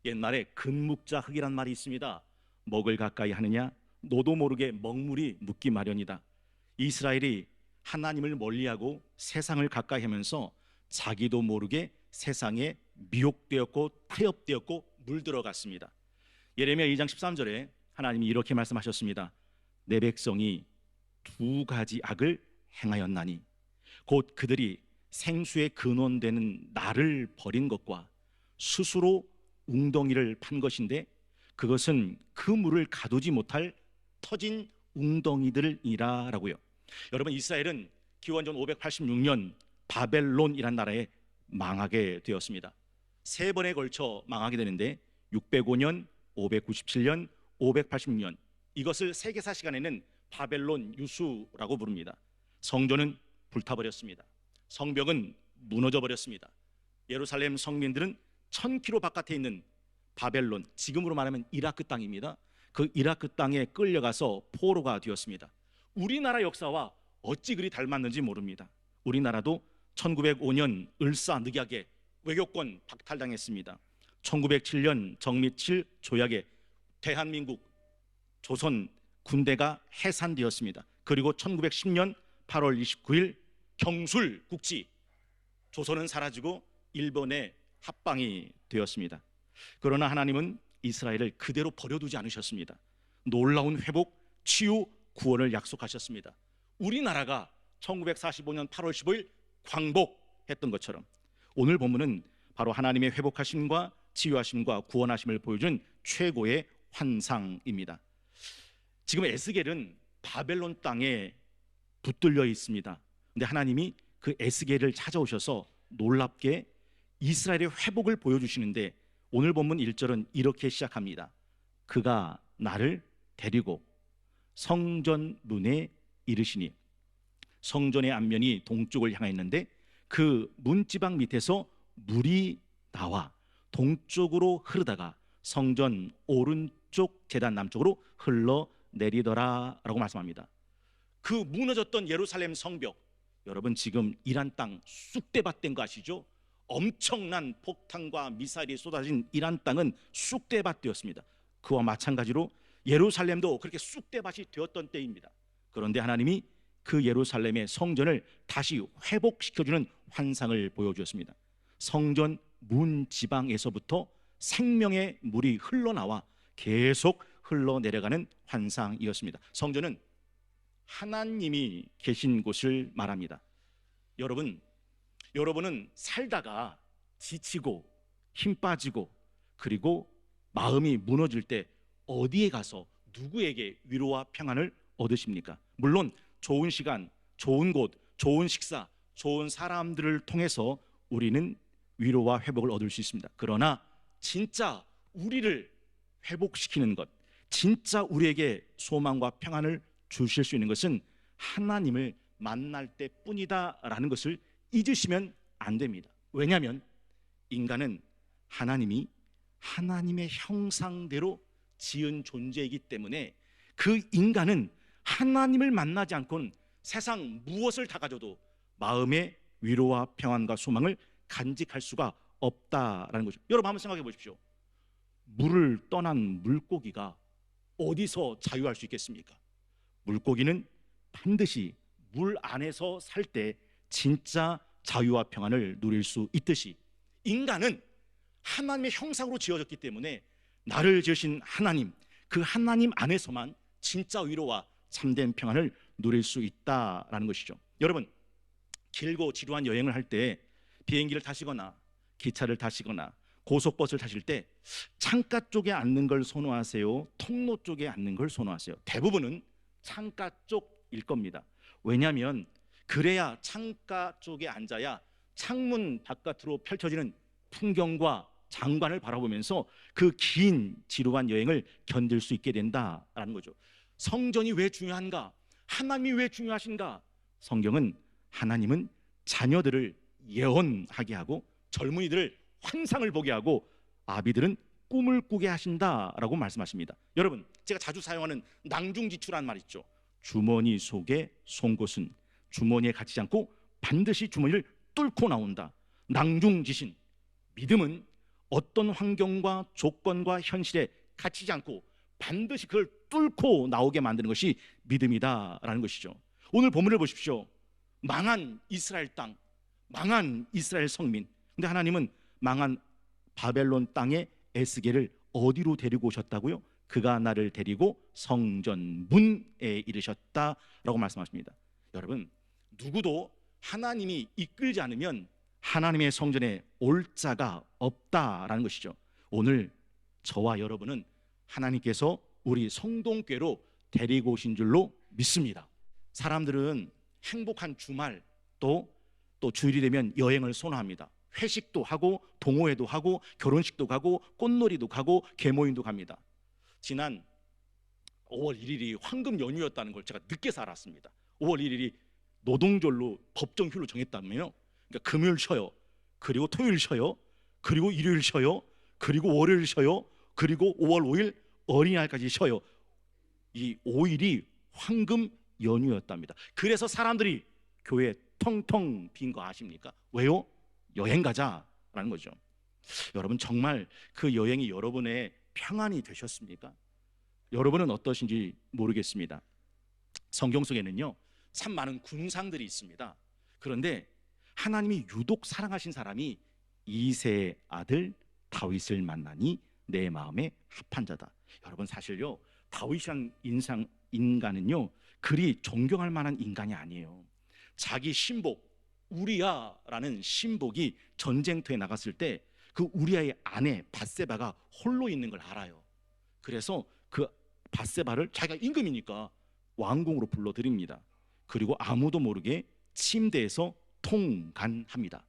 옛날에 근묵자 흙이란 말이 있습니다. 먹을 가까이 하느냐 너도 모르게 먹물이 묻기 마련이다. 이스라엘이 하나님을 멀리하고 세상을 가까이 하면서 자기도 모르게 세상에 미혹되었고 타협되었고 물들어갔습니다. 예레미야 2장 13절에 하나님이 이렇게 말씀하셨습니다. 내 백성이 두 가지 악을 행하였나니 곧 그들이 생수의 근원되는 나를 버린 것과 스스로 웅덩이를 판 것인데 그것은 그 물을 가두지 못할 터진 웅덩이들이라 라고요. 여러분, 이스라엘은 기원전 586년 바벨론이란 나라에 망하게 되었습니다. 세 번에 걸쳐 망하게 되는데 605년, 597년, 586년, 이것을 세계사 시간에는 바벨론 유수라고 부릅니다. 성전은 불타버렸습니다. 성벽은 무너져 버렸습니다. 예루살렘 성민들은 1000km 바깥에 있는 바벨론, 지금으로 말하면 이라크 땅입니다. 그 이라크 땅에 끌려가서 포로가 되었습니다. 우리나라 역사와 어찌 그리 닮았는지 모릅니다. 우리나라도 1905년 을사늑약에 외교권 박탈당했습니다. 1907년 정미칠 조약에 대한민국 조선 군대가 해산되었습니다. 그리고 1910년 8월 29일 경술 국지, 조선은 사라지고 일본에 합방이 되었습니다. 그러나 하나님은 이스라엘을 그대로 버려두지 않으셨습니다. 놀라운 회복, 치유, 구원을 약속하셨습니다. 우리나라가 1945년 8월 15일 광복했던 것처럼 오늘 본문은 바로 하나님의 회복하심과 치유하심과 구원하심을 보여준 최고의 환상입니다. 지금 에스겔은 바벨론 땅에 붙들려 있습니다. 근데 하나님이 그 에스겔을 찾아오셔서 놀랍게 이스라엘의 회복을 보여주시는데 오늘 본문 1절은 이렇게 시작합니다. 그가 나를 데리고 성전 문에 이르시니, 성전의 앞면이 동쪽을 향하였는데 그 문지방 밑에서 물이 나와 동쪽으로 흐르다가 성전 오른쪽 제단 남쪽으로 흘러내리더라 라고 말씀합니다. 그 무너졌던 예루살렘 성벽, 여러분 지금 이란 땅 쑥대밭 된 거 아시죠? 엄청난 폭탄과 미사일이 쏟아진 이란 땅은 쑥대밭 되었습니다. 그와 마찬가지로 예루살렘도 그렇게 쑥대밭이 되었던 때입니다. 그런데 하나님이 그 예루살렘의 성전을 다시 회복시켜주는 환상을 보여주었습니다. 성전 문 지방에서부터 생명의 물이 흘러나와 계속 흘러내려가는 환상이었습니다. 성전은 하나님이 계신 곳을 말합니다. 여러분은 살다가 지치고 힘 빠지고 그리고 마음이 무너질 때 어디에 가서 누구에게 위로와 평안을 얻으십니까? 물론 좋은 시간, 좋은 곳, 좋은 식사, 좋은 사람들을 통해서 우리는 위로와 회복을 얻을 수 있습니다. 그러나 진짜 우리를 회복시키는 것, 진짜 우리에게 소망과 평안을 주실 수 있는 것은 하나님을 만날 때뿐이다라는 것을 잊으시면 안 됩니다. 왜냐하면 인간은 하나님이 하나님의 형상대로 지은 존재이기 때문에 그 인간은 하나님을 만나지 않고는 세상 무엇을 다 가져도 마음의 위로와 평안과 소망을 간직할 수가 없다라는 거죠. 여러분 한번 생각해 보십시오. 물을 떠난 물고기가 어디서 자유할 수 있겠습니까? 물고기는 반드시 물 안에서 살 때 진짜 자유와 평안을 누릴 수 있듯이 인간은 하나님의 형상으로 지어졌기 때문에 나를 지으신 하나님, 그 하나님 안에서만 진짜 위로와 참된 평안을 누릴 수 있다라는 것이죠. 여러분, 길고 지루한 여행을 할 때 비행기를 타시거나 기차를 타시거나 고속버스를 타실 때 창가 쪽에 앉는 걸 선호하세요? 통로 쪽에 앉는 걸 선호하세요? 대부분은 창가 쪽일 겁니다. 왜냐하면 그래야 창가 쪽에 앉아야 창문 바깥으로 펼쳐지는 풍경과 장관을 바라보면서 그 긴 지루한 여행을 견딜 수 있게 된다라는 거죠. 성전이 왜 중요한가? 하나님이 왜 중요하신가? 성경은 하나님은 자녀들을 예언하게 하고 젊은이들을 환상을 보게 하고 아비들은 꿈을 꾸게 하신다라고 말씀하십니다. 여러분, 제가 자주 사용하는 낭중지추라는 말 있죠. 주머니 속에 송곳은 주머니에 갇히지 않고 반드시 주머니를 뚫고 나온다. 낭중지신. 믿음은 어떤 환경과 조건과 현실에 갇히지 않고 반드시 그걸 뚫고 나오게 만드는 것이 믿음이다라는 것이죠. 오늘 본문을 보십시오. 망한 이스라엘 땅, 망한 이스라엘 성민. 근데 하나님은 망한 바벨론 땅의 에스겔을 어디로 데리고 오셨다고요? 그가 나를 데리고 성전 문에 이르셨다라고 말씀하십니다. 여러분, 누구도 하나님이 이끌지 않으면 하나님의 성전에 올 자가 없다라는 것이죠. 오늘 저와 여러분은 하나님께서 우리 성동교회로 데리고 오신 줄로 믿습니다. 사람들은 행복한 주말 또 주일이 되면 여행을 선호합니다. 회식도 하고 동호회도 하고 결혼식도 가고 꽃놀이도 가고 계모임도 갑니다. 지난 5월 1일이 황금 연휴였다는 걸 제가 늦게서 알았습니다. 5월 1일이 노동절로 법정 휴일로 정했다면요. 그러니까 금요일 쉬어요. 그리고 토요일 쉬어요. 그리고 일요일 쉬어요. 그리고 월요일 쉬어요. 그리고 5월 5일 어린이날까지 쉬어요. 이 5일이 황금 연휴였답니다. 그래서 사람들이 교회 텅텅 빈 거 아십니까? 왜요? 여행 가자라는 거죠. 여러분, 정말 그 여행이 여러분의 평안이 되셨습니까? 여러분은 어떠신지 모르겠습니다. 성경 속에는요, 참 많은 군상들이 있습니다. 그런데 하나님이 유독 사랑하신 사람이 이새의 아들 다윗을 만나니 내 마음에 합한 자다. 여러분, 사실요, 다윗이란 인간은요 그리 존경할 만한 인간이 아니에요. 자기 신복 우리야라는 신복이 전쟁터에 나갔을 때 그 우리야의 아내 밧세바가 홀로 있는 걸 알아요. 그래서 그 밧세바를 자기가 임금이니까 왕궁으로 불러들입니다. 그리고 아무도 모르게 침대에서 통간합니다.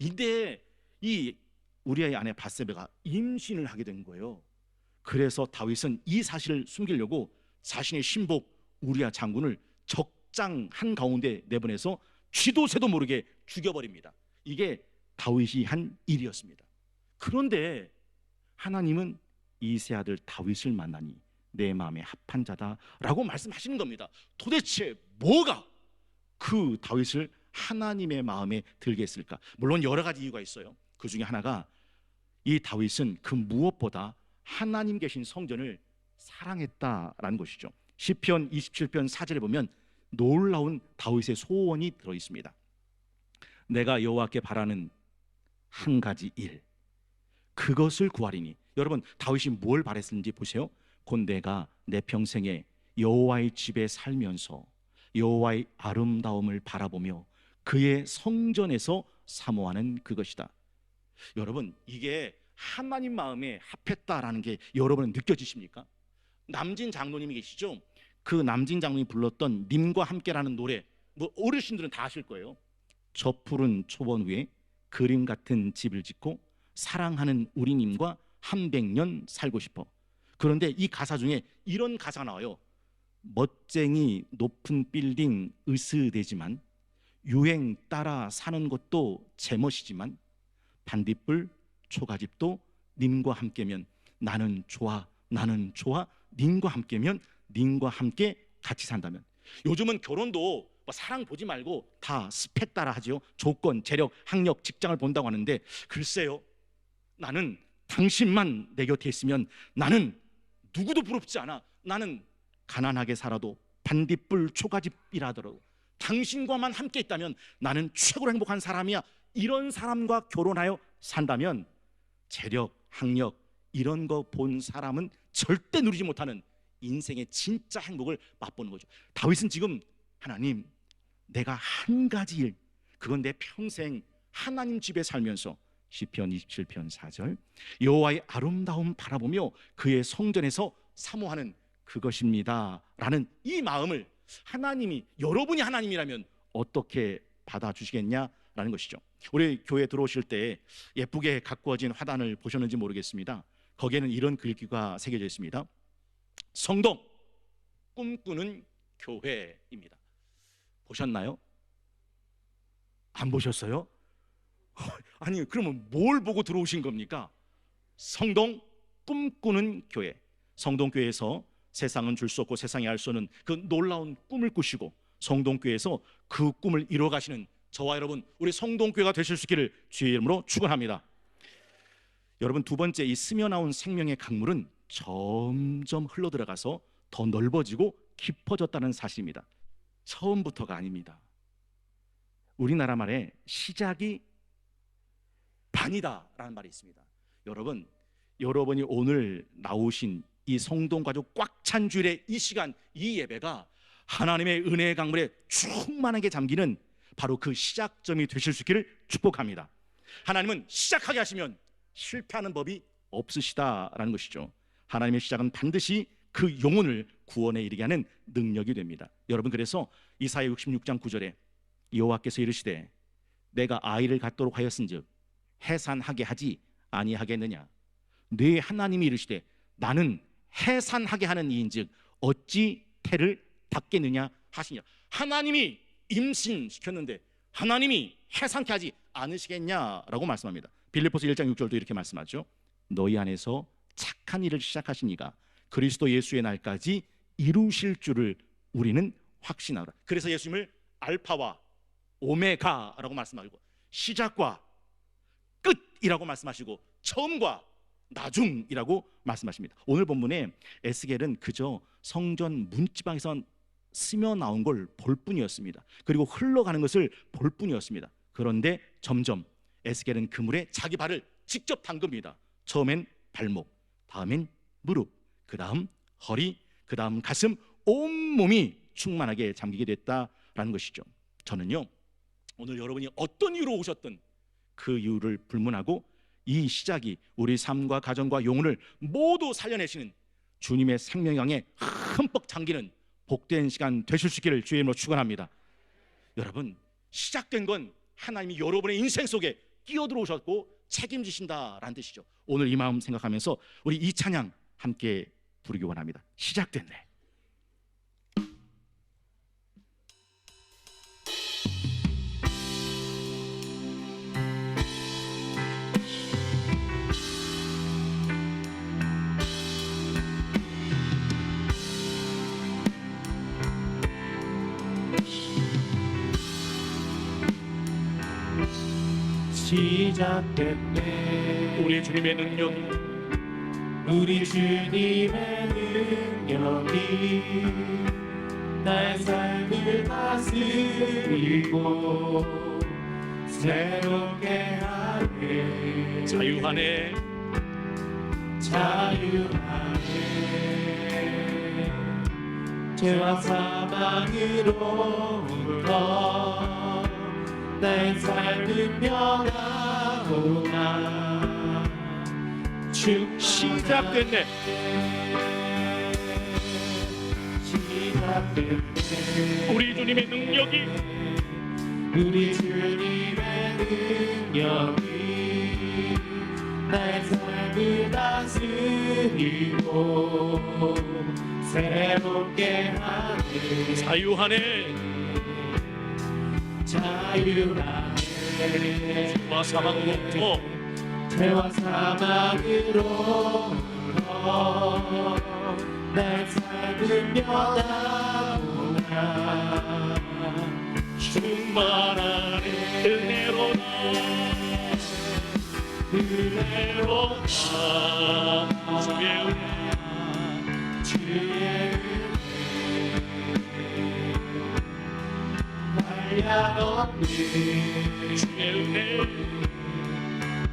이때 이 우리아의 아내 밧세바가 임신을 하게 된 거예요. 그래서 다윗은 이 사실을 숨기려고 자신의 신복 우리아 장군을 적장 한 가운데 내보내서 쥐도 새도 모르게 죽여버립니다. 이게 다윗이 한 일이었습니다. 그런데 하나님은 이새 아들 다윗을 만나니 내 마음에 합한 자다라고 말씀하시는 겁니다. 도대체 뭐가 그 다윗을 하나님의 마음에 들게 했을까? 물론 여러 가지 이유가 있어요. 그 중에 하나가 이 다윗은 그 무엇보다 하나님 계신 성전을 사랑했다라는 것이죠. 시편 27편 4절에 보면 놀라운 다윗의 소원이 들어 있습니다. 내가 여호와께 바라는 한 가지 일, 그것을 구하리니. 여러분, 다윗이 뭘 바랬는지 보세요. 곧 내가 내 평생에 여호와의 집에 살면서 여호와의 아름다움을 바라보며 그의 성전에서 사모하는 그것이다. 여러분, 이게 하나님 마음에 합했다라는 게 여러분은 느껴지십니까? 남진 장로님이 계시죠? 그 남진 장로님이 불렀던 님과 함께라는 노래, 뭐 어르신들은 다 아실 거예요. 저 푸른 초원 위에 그림 같은 집을 짓고 사랑하는 우리 님과 한 100년 살고 싶어. 그런데 이 가사 중에 이런 가사가 나와요. 멋쟁이 높은 빌딩 으스대지만 유행 따라 사는 것도 제멋이지만 반딧불 초가집도 님과 함께면 나는 좋아, 나는 좋아. 님과 함께면 님과 함께 같이 산다면. 요즘은 결혼도 뭐 사랑 보지 말고 다 스펙 따라 하죠. 조건, 재력, 학력, 직장을 본다고 하는데 글쎄요, 나는 당신만 내 곁에 있으면 나는 누구도 부럽지 않아. 나는 가난하게 살아도 반딧불 초가집이라더라도 당신과만 함께 있다면 나는 최고로 행복한 사람이야. 이런 사람과 결혼하여 산다면 재력, 학력 이런 거 본 사람은 절대 누리지 못하는 인생의 진짜 행복을 맛보는 거죠. 다윗은 지금 하나님, 내가 한 가지 일, 그건 내 평생 하나님 집에 살면서 시편 27편 4절 여호와의 아름다움 바라보며 그의 성전에서 사모하는 그것입니다 라는 이 마음을 하나님이, 여러분이 하나님이라면 어떻게 받아주시겠냐라는 것이죠. 우리 교회 들어오실 때 예쁘게 가꾸어진 화단을 보셨는지 모르겠습니다. 거기에는 이런 글귀가 새겨져 있습니다. 성동 꿈꾸는 교회입니다. 보셨나요? 안 보셨어요? 아니, 그러면 뭘 보고 들어오신 겁니까? 성동 꿈꾸는 교회. 성동교회에서 세상은 줄 수 없고 세상이 알 수 없는 그 놀라운 꿈을 꾸시고 성동교회에서 그 꿈을 이뤄가시는 저와 여러분, 우리 성동교회가 되실 수 있기를 주의 이름으로 축원합니다. 여러분, 두 번째, 이 스며 나온 생명의 강물은 점점 흘러들어가서 더 넓어지고 깊어졌다는 사실입니다. 처음부터가 아닙니다. 우리나라 말에 시작이 반이다라는 말이 있습니다. 여러분이 오늘 나오신 이 성동 가족 꽉 찬 주일의 이 시간, 이 예배가 하나님의 은혜의 강물에 충만하게 잠기는 바로 그 시작점이 되실 수 있기를 축복합니다. 하나님은 시작하게 하시면 실패하는 법이 없으시다라는 것이죠. 하나님의 시작은 반드시 그 영혼을 구원에 이르게 하는 능력이 됩니다. 여러분, 그래서 이사야 66장 9절에 여호와께서 이르시되 내가 아이를 갖도록 하였은즉 해산하게 하지 아니하겠느냐. 네 하나님이 이르시되 나는 해산하게 하는 이인즉 어찌 태를 닫겠느냐 하시냐. 하나님이 임신시켰는데 하나님이 해산케 하지 않으시겠냐라고 말씀합니다. 빌립보서 1장 6절도 이렇게 말씀하죠. 너희 안에서 착한 일을 시작하신 이가 그리스도 예수의 날까지 이루실 줄을 우리는 확신하라. 그래서 예수님을 알파와 오메가라고 말씀하시고 시작과 끝이라고 말씀하시고 처음과 나중이라고 말씀하십니다. 오늘 본문에 에스겔은 그저 성전 문지방에서 스며 나온 걸 볼 뿐이었습니다. 그리고 흘러가는 것을 볼 뿐이었습니다. 그런데 점점 에스겔은 그 물에 자기 발을 직접 담급니다. 처음엔 발목, 다음엔 무릎, 그 다음 허리, 그 다음 가슴, 온몸이 충만하게 잠기게 됐다라는 것이죠. 저는요, 오늘 여러분이 어떤 이유로 오셨든 그 이유를 불문하고 이 시작이 우리 삶과 가정과 영혼을 모두 살려내시는 주님의 생명강에 흠뻑 잠기는 복된 시간 되실 수 있기를 주의 이름으로 축원합니다. 여러분, 시작된 건 하나님이 여러분의 인생 속에 끼어들어오셨고 책임지신다라는 뜻이죠. 오늘 이 마음 생각하면서 우리 이 찬양 함께 부르기 원합니다. 시작됐네. 시작됐네. 우리 주님의 능력이, 우리 주님의 능력이 나의 삶을 다스리고 새롭게 하네. 자유하네. 자유하네. 죄와 사망으로부터 나의 삶은 변화구나. 시작됐네. 시작됐네. 우리 주님의 능력이, 우리 주님의 능력이 나의 삶을 다스리고 새롭게 하네. 자유하네. 자유하네. 죄와 사망으로부터 죄와 사망으로부터 내 삶은 변화구나. 충만한 은혜로다. 은혜로다. 주의 은혜, 주의 은혜 한없는 주의 은혜,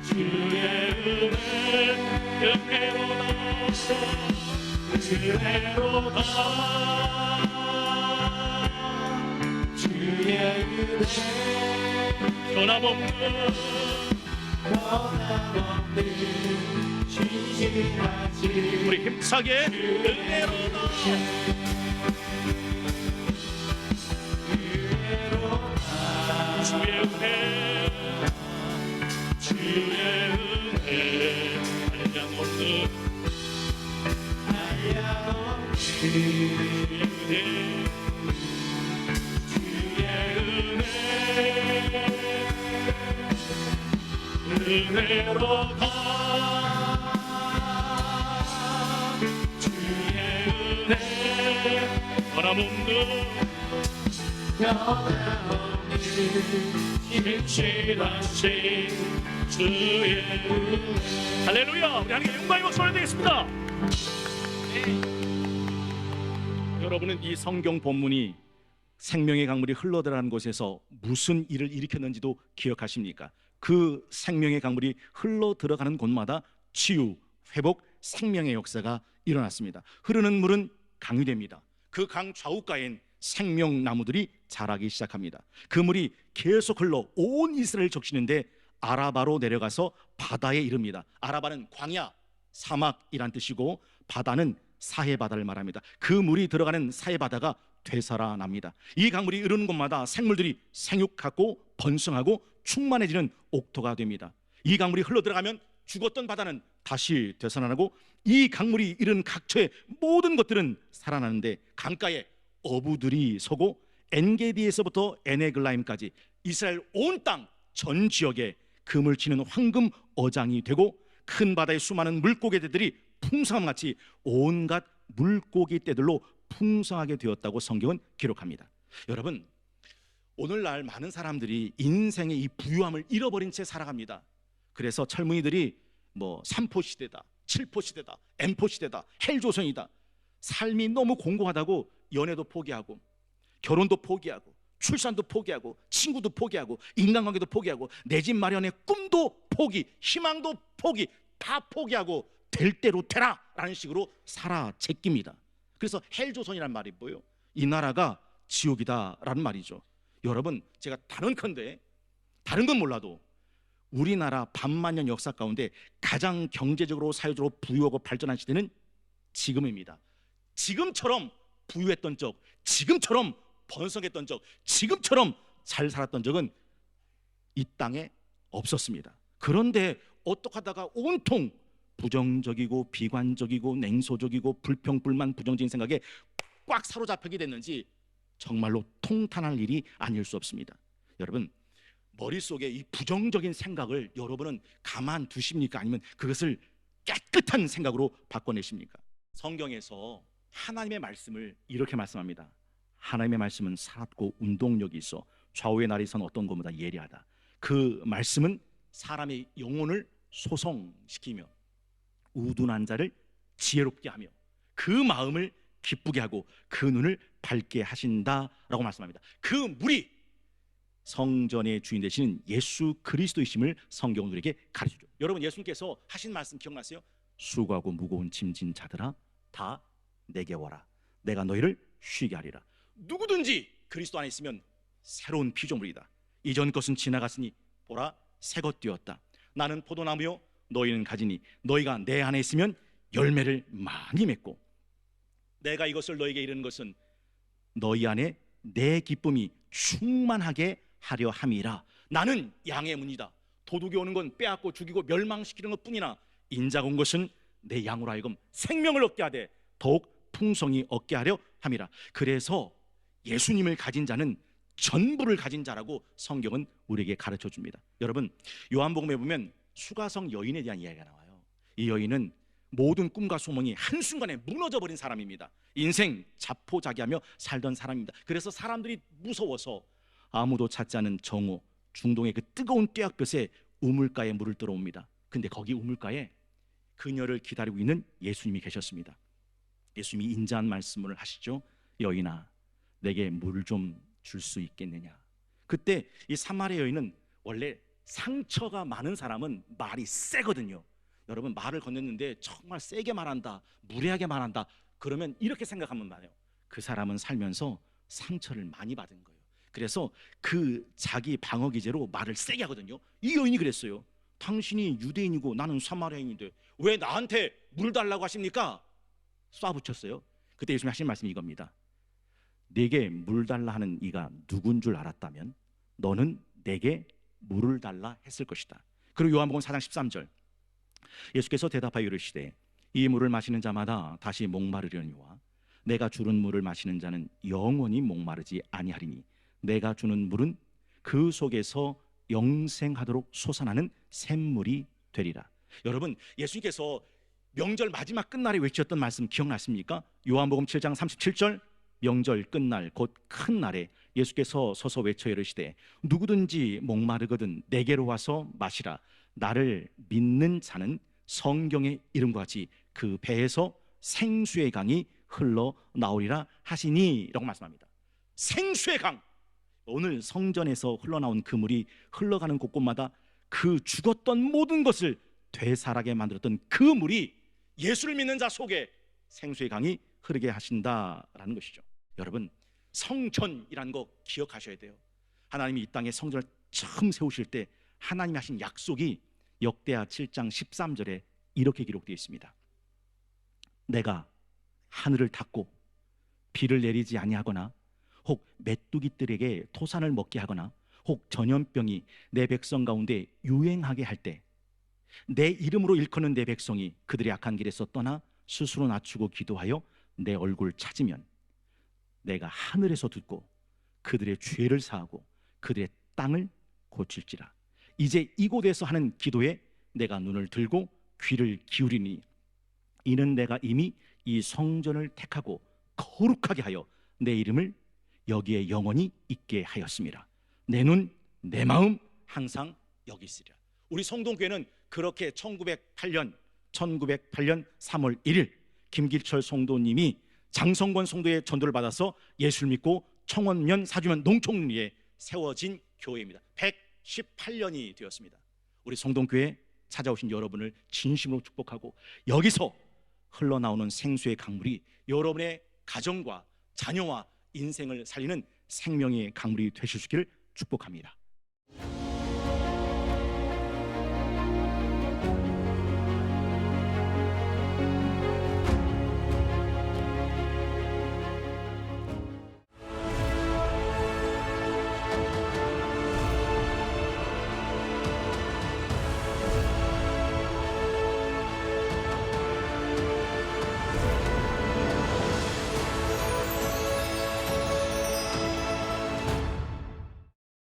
주의 은혜 은혜로다. 은혜로다. 주의 은혜 변함없는 변함없는 신실하신 우리 힘차게 은혜로다. 주의 은혜, 주의 은혜 한량없는 주의 은혜, 주의 은혜 은혜로다. 주의 은혜 변함없는 신실하신 주의 은혜 할렐루야. 우리 하나님께 영광의 목소리 되겠습니다. 여러분은 이 성경 본문이 생명의 강물이 흘러들어가는 곳에서 무슨 일을 일으켰는지도 기억하십니까? 그 생명의 강물이 흘러들어가는 곳마다 치유, 회복, 생명의 역사가 일어났습니다. 흐르는 물은 강이 됩니다. 그 강 좌우가엔 생명나무들이 자라기 시작합니다. 그 물이 계속 흘러 온 이스라엘 적시는데 아라바로 내려가서 바다에 이릅니다. 아라바는 광야, 사막이란 뜻이고 바다는 사해바다를 말합니다. 그 물이 들어가는 사해바다가 되살아납니다. 이 강물이 흐르는 곳마다 생물들이 생육하고 번성하고 충만해지는 옥토가 됩니다. 이 강물이 흘러들어가면 죽었던 바다는 다시 되살아나고 이 강물이 이른 각처의 모든 것들은 살아나는데 강가에 어부들이 서고 엔게디에서부터 에네글라임까지 이스라엘 온 땅 전 지역에 금을 치는 황금 어장이 되고 큰 바다의 수많은 물고기들이 풍성함같이 온갖 물고기 떼들로 풍성하게 되었다고 성경은 기록합니다. 여러분, 오늘날 많은 사람들이 인생의 이 부유함을 잃어버린 채 살아갑니다. 그래서 젊은이들이 3포 시대다, 7포 시대다, M포 시대다, 헬조선이다. 삶이 너무 공고하다고 연애도 포기하고 결혼도 포기하고 출산도 포기하고 친구도 포기하고 인간관계도 포기하고 내 집 마련의 꿈도 포기, 희망도 포기, 다 포기하고 될 대로 되라 라는 식으로 살아 제낍니다. 그래서 헬조선이란 말이 뭐예요? 이 나라가 지옥이다 라는 말이죠. 여러분, 제가 다른컨대 다른 건 몰라도 우리나라 반만년 역사 가운데 가장 경제적으로 사회적으로 부유하고 발전한 시대는 지금입니다. 지금처럼 부유했던 적, 지금처럼 번성했던 적, 지금처럼 잘 살았던 적은 이 땅에 없었습니다. 그런데 어떻게 하다가 온통 부정적이고 비관적이고 냉소적이고 불평불만 부정적인 생각에 꽉 사로잡히게 됐는지 정말로 통탄할 일이 아닐 수 없습니다. 여러분, 머릿속에 이 부정적인 생각을 여러분은 가만두십니까? 아니면 그것을 깨끗한 생각으로 바꿔내십니까? 성경에서 하나님의 말씀을 이렇게 말씀합니다. 하나님의 말씀은 살았고 운동력이 있어 좌우의 날이 선 어떤 것보다 예리하다. 그 말씀은 사람의 영혼을 소성시키며 우둔한 자를 지혜롭게 하며 그 마음을 기쁘게 하고 그 눈을 밝게 하신다라고 말씀합니다. 그 물이 성전의 주인 되시는 예수 그리스도이심을 성경은 우리에게 가르쳐줘요. 여러분, 예수님께서 하신 말씀 기억나세요? 수고하고 무거운 짐진 자들아 다 내게 와라. 내가 너희를 쉬게 하리라. 누구든지 그리스도 안에 있으면 새로운 피조물이다. 이전 것은 지나갔으니 보라 새것 되었다. 나는 포도나무요 너희는 가지니 너희가 내 안에 있으면 열매를 많이 맺고 내가 이것을 너희에게 이르는 것은 너희 안에 내 기쁨이 충만하게 하려 함이라. 나는 양의 문이다. 도둑이 오는 건 빼앗고 죽이고 멸망시키는 것뿐이나 인자가 온 것은 내 양으로 하여금 생명을 얻게 하되 더욱 풍성히 얻게 하려 함이라. 그래서 예수님을 가진 자는 전부를 가진 자라고 성경은 우리에게 가르쳐 줍니다. 여러분, 요한복음에 보면 수가성 여인에 대한 이야기가 나와요. 이 여인은 모든 꿈과 소망이 한순간에 무너져버린 사람입니다. 인생 자포자기하며 살던 사람입니다. 그래서 사람들이 무서워서 아무도 찾지 않은 정오, 중동의 그 뜨거운 뙤약볕에 우물가에 물을 들어옵니다. 근데 거기 우물가에 그녀를 기다리고 있는 예수님이 계셨습니다. 예수님이 인자한 말씀을 하시죠. 여인아, 내게 물 좀 줄 수 있겠느냐. 그때 이 사마리아 여인은 원래 상처가 많은 사람은 말이 세거든요. 여러분, 말을 건넸는데 정말 세게 말한다, 무례하게 말한다, 그러면 이렇게 생각하면 말해요. 그 사람은 살면서 상처를 많이 받은 거예요. 그래서 그 자기 방어 기제로 말을 세게 하거든요. 이 여인이 그랬어요. 당신이 유대인이고 나는 사마리아인인데 왜 나한테 물 달라고 하십니까? 쏴붙였어요. 그때 예수님이 하신 말씀이 이겁니다. 내게 물 달라 하는 이가 누군 줄 알았다면 너는 내게 물을 달라 했을 것이다. 그리고 요한복음 4장 13절 예수께서 대답하여 이르시되 이 물을 마시는 자마다 다시 목마르려니와 내가 주는 물을 마시는 자는 영원히 목마르지 아니하리니 내가 주는 물은 그 속에서 영생하도록 솟아나는 샘물이 되리라. 여러분, 예수님께서 명절 마지막 끝날에 외쳤던 말씀 기억나십니까? 요한복음 7장 37절 명절 끝날 곧 큰 날에 예수께서 서서 외쳐 이르시되 누구든지 목마르거든 내게로 와서 마시라. 나를 믿는 자는 성경의 이름과 같이 그 배에서 생수의 강이 흘러나오리라 하시니 라고 말씀합니다. 생수의 강, 오늘 성전에서 흘러나온 그 물이 흘러가는 곳곳마다 그 죽었던 모든 것을 되살아게 만들었던 그 물이 예수를 믿는 자 속에 생수의 강이 흐르게 하신다라는 것이죠. 여러분, 성전이라는 거 기억하셔야 돼요. 하나님이 이 땅에 성전을 처음 세우실 때 하나님이 하신 약속이 역대하 7장 13절에 이렇게 기록되어 있습니다. 내가 하늘을 닫고 비를 내리지 아니하거나 혹 메뚜기들에게 토산을 먹게 하거나 혹 전염병이 내 백성 가운데 유행하게 할 때 내 이름으로 일컫는 내 백성이 그들의 악한 길에서 떠나 스스로 낮추고 기도하여 내 얼굴 찾으면 내가 하늘에서 듣고 그들의 죄를 사하고 그들의 땅을 고칠지라. 이제 이곳에서 하는 기도에 내가 눈을 들고 귀를 기울이니 이는 내가 이미 이 성전을 택하고 거룩하게 하여 내 이름을 여기에 영원히 있게 하였습니다. 내 눈, 내 마음 항상 여기 있으리라. 우리 성동교회는 그렇게 1908년 3월 1일 김길철 성도님이 장성권 성도의 전도를 받아서 예수를 믿고 청원면 사주면 농촌리에 세워진 교회입니다. 118년이 되었습니다. 우리 성동교회 찾아오신 여러분을 진심으로 축복하고 여기서 흘러나오는 생수의 강물이 여러분의 가정과 자녀와 인생을 살리는 생명의 강물이 되실 수 있기를 축복합니다.